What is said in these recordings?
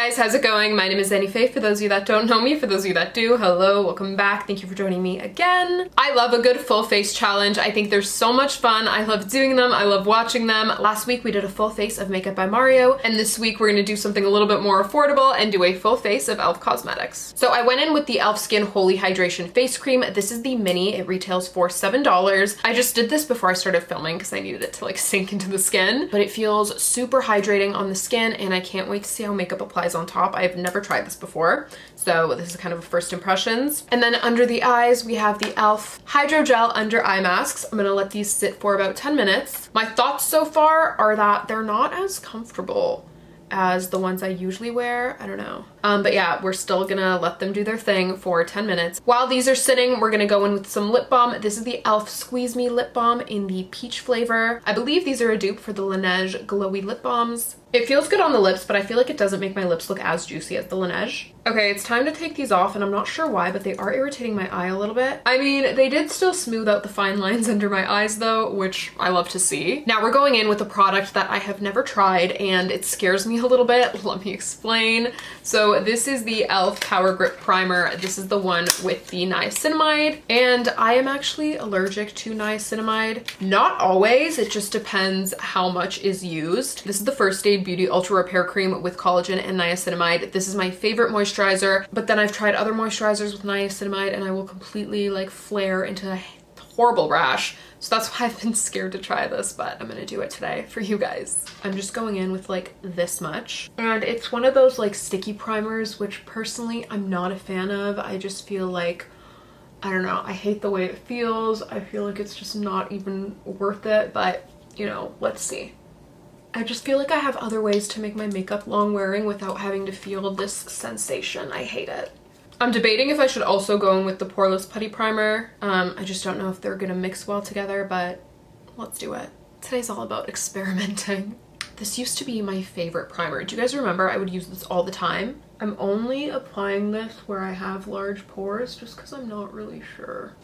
guys, how's it going? My name is Anife. For those of you that don't know me, for those of you that do, hello, welcome back. Thank you for joining me again. I love a good full face challenge. I think they're so much fun. I love doing them. I love watching them. Last week we did a full face of Makeup by Mario, and this week we're gonna do something a little bit more affordable and do a full face of e.l.f. Cosmetics. So I went in with the e.l.f. Skin Holy Hydration Face Cream. This is the mini. It retails for $7. I just did this before I started filming because I needed it to like sink into the skin, but it feels super hydrating on the skin, and I can't wait to see how makeup applies on top. I've never tried this before, so this is kind of a first impressions. And then under the eyes, we have the e.l.f. Hydro Gel Under Eye Masks. I'm gonna let these sit for about 10 minutes. My thoughts so far are that they're not as comfortable as the ones I usually wear. I don't know. But yeah, we're still gonna let them do their thing for 10 minutes. While these are sitting, we're gonna go in with some lip balm. This is the e.l.f. Squeeze Me Lip Balm in the peach flavor. I believe these are a dupe for the Laneige Glowy Lip Balms. It feels good on the lips, but I feel like it doesn't make my lips look as juicy as the Laneige. Okay, it's time to take these off, and I'm not sure why, but they are irritating my eye a little bit. I mean, they did still smooth out the fine lines under my eyes though, which I love to see. Now we're going in with a product that I have never tried, and it scares me a little bit. Let me explain. So this is the e.l.f. Power Grip Primer. This is the one with the niacinamide, and I am actually allergic to niacinamide. Not always, it just depends how much is used. This is the First Aid Beauty Ultra Repair Cream with collagen and niacinamide. This is my favorite moisturizer, but then I've tried other moisturizers with niacinamide and I will completely like flare into a horrible rash. So that's why I've been scared to try this, but I'm gonna do it today for you guys. I'm just going in with like this much. And it's one of those like sticky primers, which personally I'm not a fan of. I just feel like, I don't know, I hate the way it feels. I feel like it's just not even worth it, but you know, let's see. I just feel like I have other ways to make my makeup long wearing without having to feel this sensation. I hate it. I'm debating if I should also go in with the Poreless Putty Primer. I just don't know if they're gonna mix well together, but let's do it. Today's all about experimenting. This used to be my favorite primer. Do you guys remember I would use this all the time? I'm only applying this where I have large pores just because I'm not really sure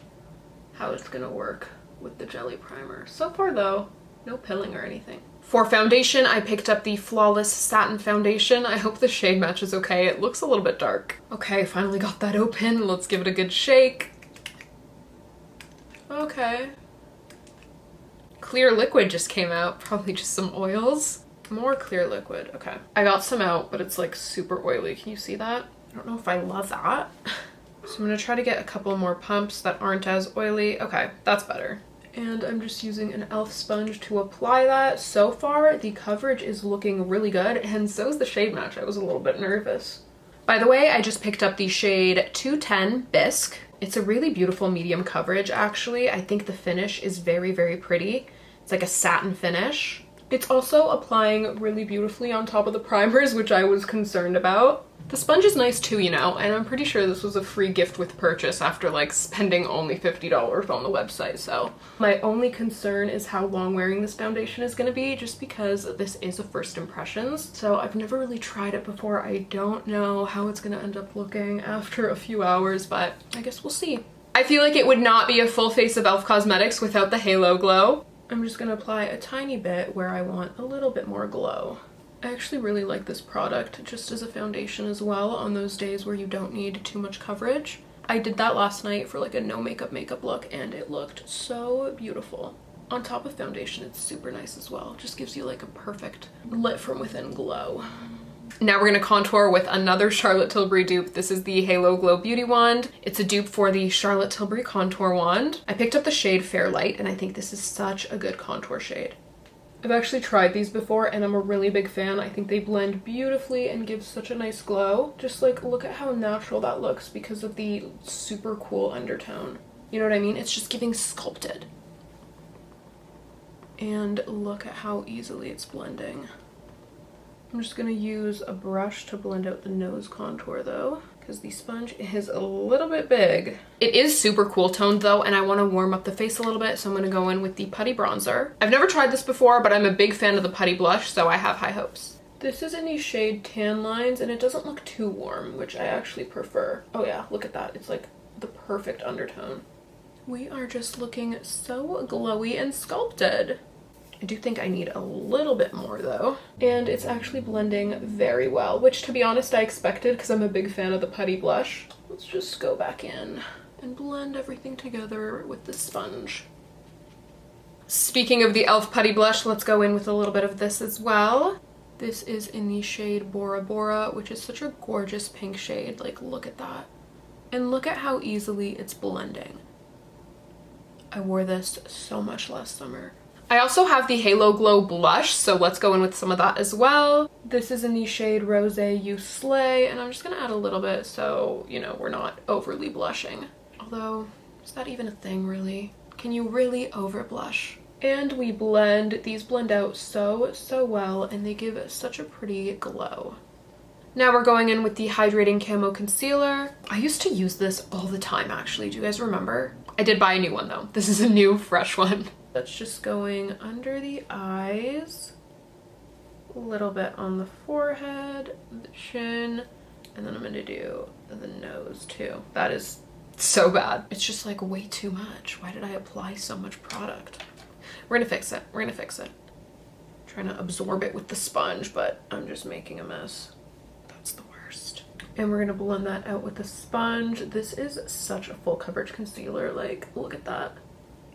how it's gonna work with the jelly primer. So far though, no pilling or anything. For foundation, I picked up the Flawless Satin Foundation. I hope the shade matches okay. It looks a little bit dark. Okay, finally got that open. Let's give it a good shake. Okay. Clear liquid just came out. Probably just some oils. More clear liquid. Okay. I got some out, but it's like super oily. Can you see that? I don't know if I love that. So I'm gonna try to get a couple more pumps that aren't as oily. Okay, that's better. And I'm just using an e.l.f. sponge to apply that. So far, the coverage is looking really good, and so is the shade match. I was a little bit nervous. By the way, I just picked up the shade 210 Bisque. It's a really beautiful medium coverage, actually. I think the finish is very, very pretty. It's like a satin finish. It's also applying really beautifully on top of the primers, which I was concerned about. The sponge is nice too, you know, and I'm pretty sure this was a free gift with purchase after like spending only $50 on the website, so. My only concern is how long wearing this foundation is gonna be, just because this is a first impressions. So I've never really tried it before. I don't know how it's gonna end up looking after a few hours, but I guess we'll see. I feel like it would not be a full face of e.l.f. Cosmetics without the Halo Glow. I'm just gonna apply a tiny bit where I want a little bit more glow. I actually really like this product just as a foundation as well on those days where you don't need too much coverage. I did that last night for like a no makeup look, and it looked so beautiful. On top of foundation, it's super nice as well. Just gives you like a perfect lit from within glow. Now we're gonna contour with another Charlotte Tilbury dupe. This is the Halo Glow Beauty Wand. It's a dupe for the Charlotte Tilbury Contour Wand. I picked up the shade Fair Light, and I think this is such a good contour shade. I've actually tried these before, and I'm a really big fan. I think they blend beautifully and give such a nice glow. Just like, look at how natural that looks because of the super cool undertone. You know what I mean? It's just giving sculpted. And look at how easily it's blending. I'm just gonna use a brush to blend out the nose contour though, because the sponge is a little bit big. It is super cool toned though, and I want to warm up the face a little bit, so I'm gonna go in with the Putty Bronzer. I've never tried this before, but I'm a big fan of the Putty Blush, so I have high hopes. This is in the shade Tan Lines, and it doesn't look too warm, which I actually prefer. Oh yeah, look at that. It's like the perfect undertone. We are just looking so glowy and sculpted. I do think I need a little bit more though. And it's actually blending very well, which to be honest, I expected because I'm a big fan of the putty blush. Let's just go back in and blend everything together with the sponge. Speaking of the e.l.f. putty blush, let's go in with a little bit of this as well. This is in the shade Bora Bora, which is such a gorgeous pink shade. Like, look at that. And look at how easily it's blending. I wore this so much last summer. I also have the Halo Glow blush, so let's go in with some of that as well. This is in the shade Rosé You Slay, and I'm just gonna add a little bit so, you know, we're not overly blushing. Although, is that even a thing, really? Can you really over blush? And we blend, these blend out so well, and they give such a pretty glow. Now we're going in with the Hydrating Camo Concealer. I used to use this all the time, actually. Do you guys remember? I did buy a new one, though. This is a new, fresh one. That's just going under the eyes, a little bit on the forehead, the chin, and then I'm gonna do the nose, too. That is so bad. It's just like way too much. Why did I apply so much product? We're gonna fix it. We're gonna fix it. I'm trying to absorb it with the sponge, but I'm just making a mess. That's the worst. And we're gonna blend that out with the sponge. This is such a full coverage concealer. Like, look at that.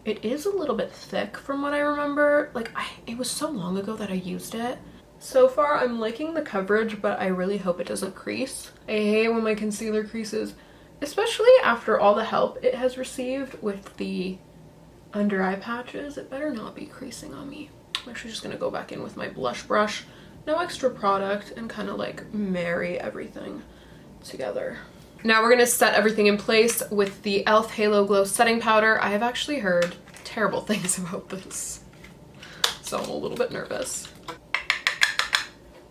It is a little bit thick from what I remember. Like, it was so long ago that I used it. So far, I'm liking the coverage, but I really hope it doesn't crease. I hate when my concealer creases, especially after all the help it has received with the under eye patches. It better not be creasing on me. I'm actually just gonna go back in with my blush brush, no extra product, and kind of like marry everything together. Now we're gonna set everything in place with the e.l.f. Halo Glow Setting Powder. I have actually heard terrible things about this, so I'm a little bit nervous.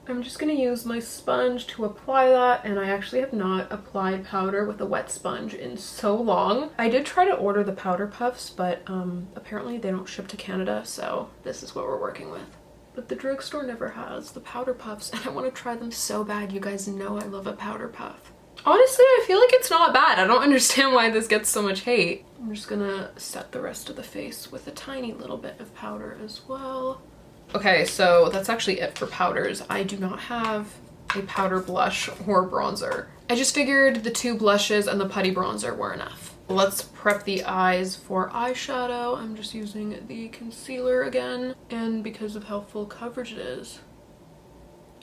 I'm just gonna use my sponge to apply that, and I actually have not applied powder with a wet sponge in so long. I did try to order the powder puffs, but apparently they don't ship to Canada, so this is what we're working with. But the drugstore never has the powder puffs, and I want to try them so bad. You guys know I love a powder puff. Honestly, I feel like it's not bad. I don't understand why this gets so much hate. I'm just gonna set the rest of the face with a tiny little bit of powder as well. Okay, so that's actually it for powders. I do not have a powder blush or bronzer. I just figured the two blushes and the putty bronzer were enough. Let's prep the eyes for eyeshadow. I'm just using the concealer again, and because of how full coverage it is,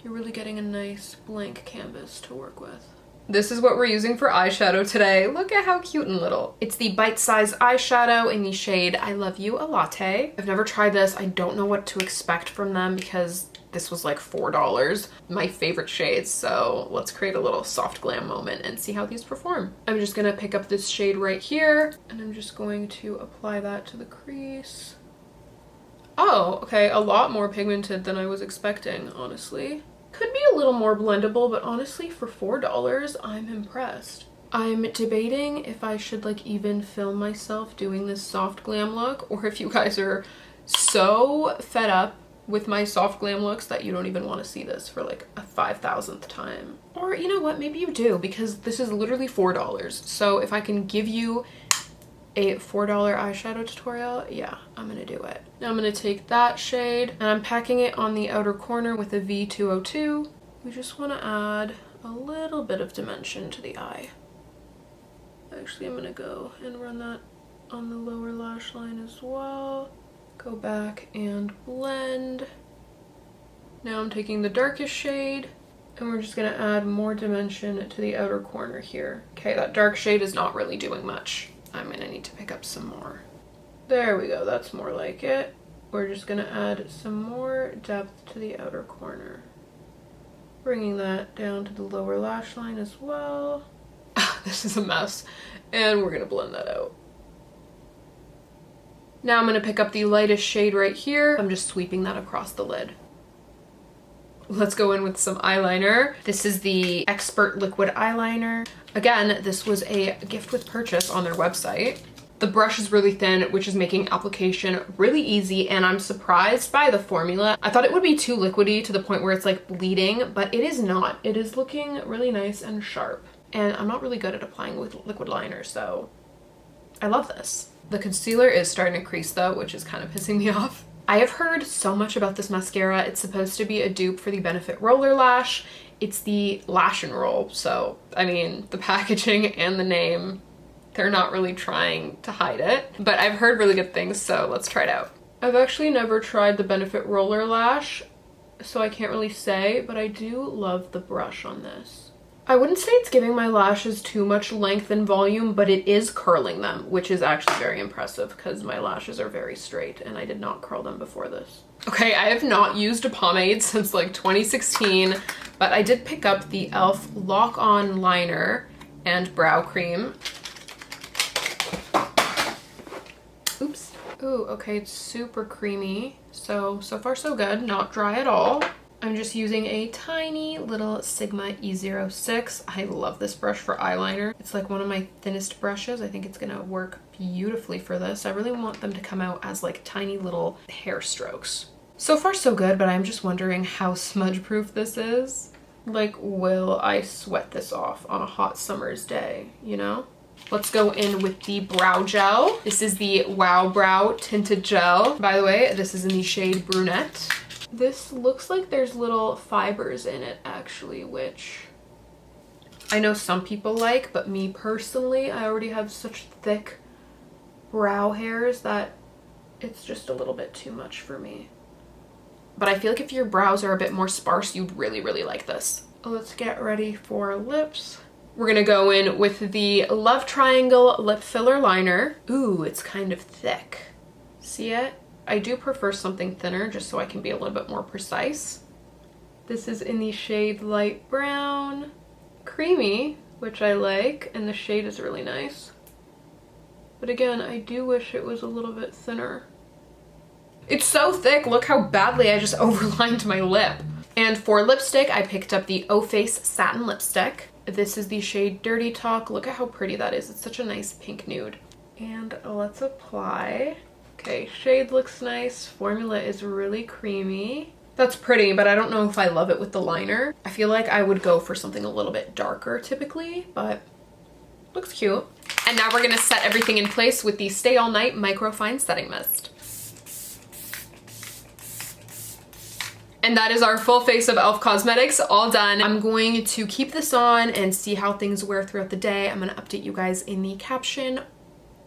you're really getting a nice blank canvas to work with. This is what we're using for eyeshadow today. Look at how cute and little. It's the Bite Size eyeshadow in the shade I Love You a Latte. I've never tried this. I don't know what to expect from them because this was like $4. My favorite shades, so let's create a little soft glam moment and see how these perform. I'm just gonna pick up this shade right here, and I'm just going to apply that to the crease. Oh, okay, a lot more pigmented than I was expecting, honestly. Could be a little more blendable, but honestly, for $4, I'm impressed. I'm debating if I should like even film myself doing this soft glam look, or if you guys are so fed up with my soft glam looks that you don't even want to see this for like a 5,000th time. Or you know what, maybe you do, because this is literally $4. So if I can give you a $4 eyeshadow tutorial, yeah, I'm gonna do it. Now I'm gonna take that shade and I'm packing it on the outer corner with a V202. We just want to add a little bit of dimension to the eye. Actually, I'm gonna go and run that on the lower lash line as well. Go back and blend. Now I'm taking the darkest shade and we're just gonna add more dimension to the outer corner here. Okay, that dark shade is not really doing much. I'm gonna need to pick up some more. There we go, that's more like it. We're just gonna add some more depth to the outer corner. Bringing that down to the lower lash line as well. This is a mess. And we're gonna blend that out. Now I'm gonna pick up the lightest shade right here. I'm just sweeping that across the lid. Let's go in with some eyeliner. This is the Expert Liquid Eyeliner. Again, this was a gift with purchase on their website. The brush is really thin, which is making application really easy, and I'm surprised by the formula. I thought it would be too liquidy to the point where it's like bleeding, but it is not. It is looking really nice and sharp. And I'm not really good at applying with liquid liner, so I love this. The concealer is starting to crease though, which is kind of pissing me off. I have heard so much about this mascara. It's supposed to be a dupe for the Benefit Roller Lash. It's the Lash and Roll, so I mean, the packaging and the name, they're not really trying to hide it, but I've heard really good things, so let's try it out. I've actually never tried the Benefit Roller Lash, so I can't really say, but I do love the brush on this. I wouldn't say it's giving my lashes too much length and volume, but it is curling them, which is actually very impressive because my lashes are very straight and I did not curl them before this. Okay, I have not used a pomade since like 2016, but I did pick up the e.l.f. Lock On Liner and Brow Cream. Oops. Ooh, okay, it's super creamy. So far so good, not dry at all. I'm just using a tiny little Sigma E06. I love this brush for eyeliner. It's like one of my thinnest brushes. I think it's gonna work beautifully for this. I really want them to come out as like tiny little hair strokes. So far so good, but I'm just wondering how smudge proof this is. Like, will I sweat this off on a hot summer's day, you know? Let's go in with the brow gel. This is the Wow Brow Tinted Gel. By the way, this is in the shade Brunette. This looks like there's little fibers in it actually, which I know some people like, but me personally, I already have such thick brow hairs that it's just a little bit too much for me. But I feel like if your brows are a bit more sparse, you'd really, really like this. Let's get ready for lips. We're gonna go in with the Love Triangle Lip Filler Liner. Ooh, it's kind of thick. See it? I do prefer something thinner just so I can be a little bit more precise. This is in the shade Light Brown. Creamy, which I like, and the shade is really nice. But again, I do wish it was a little bit thinner. It's so thick, look how badly I just overlined my lip. And for lipstick, I picked up the O Face Satin Lipstick. This is the shade Dirty Talk. Look at how pretty that is. It's such a nice pink nude. And let's apply. Okay, shade looks nice. Formula is really creamy. That's pretty, but I don't know if I love it with the liner. I feel like I would go for something a little bit darker typically, but looks cute. And now we're gonna set everything in place with the Stay All Night Microfine Setting Mist. And that is our full face of e.l.f. Cosmetics all done. I'm going to keep this on and see how things wear throughout the day. I'm gonna update you guys in the caption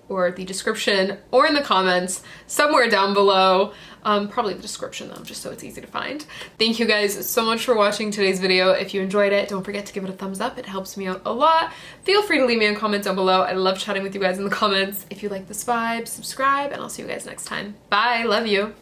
or the description or in the comments somewhere down below. Probably the description though, just so it's easy to find. Thank you guys so much for watching today's video. If you enjoyed it, don't forget to give it a thumbs up. It helps me out a lot. Feel free to leave me a comment down below. I love chatting with you guys in the comments. If you like this vibe, subscribe, and I'll see you guys next time. Bye, love you.